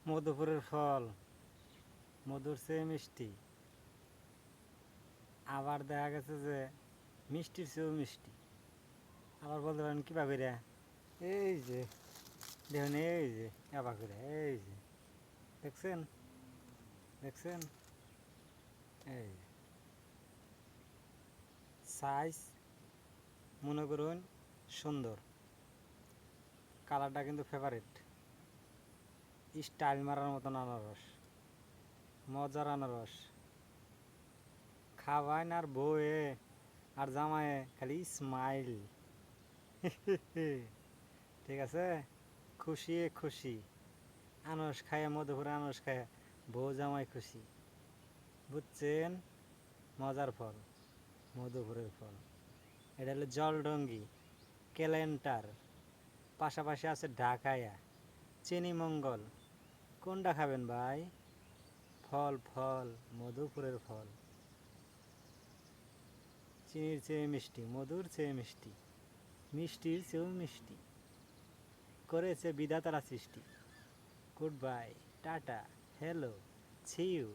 মধুপুরের ফল মধুর চেয়ে মিষ্টি। আবার দেখা গেছে যে মিষ্টির চেয়েও মিষ্টি। আবার বলতে পারেন কিবা করে, এই যে দেখুন, এই যে আবার করে, এই যে দেখছেন দেখছেন এই সাইজ মনে করুন সুন্দর, কালারটা কিন্তু ফেভারিট, স্টাইল মারার মতন আনারস, মজার আনারস। খাওয়ায় আর বউয়ে আর জামায়ে খালি স্মাইল। ঠিক আছে, খুশি খুশি, আনারস খায়, মধুপুরে আনারস খায়, বউ জামাই খুশি। বুঝছেন? মজার ফল, মধুপুরের ফল। এটা হলো জলডঙ্গি, কেলেন্টার, পাশাপাশি আছে ঢাকায়া, চিনিমঙ্গল। কোনটা খাবেন ভাই? ফল ফল, মধুপুরের ফল। চিনির চেয়ে মিষ্টি, মধুর চেয়ে মিষ্টি, মিষ্টির চেয়েও মিষ্টি করেছে বিধাতারা সৃষ্টি। Goodbye, tata, hello, see you.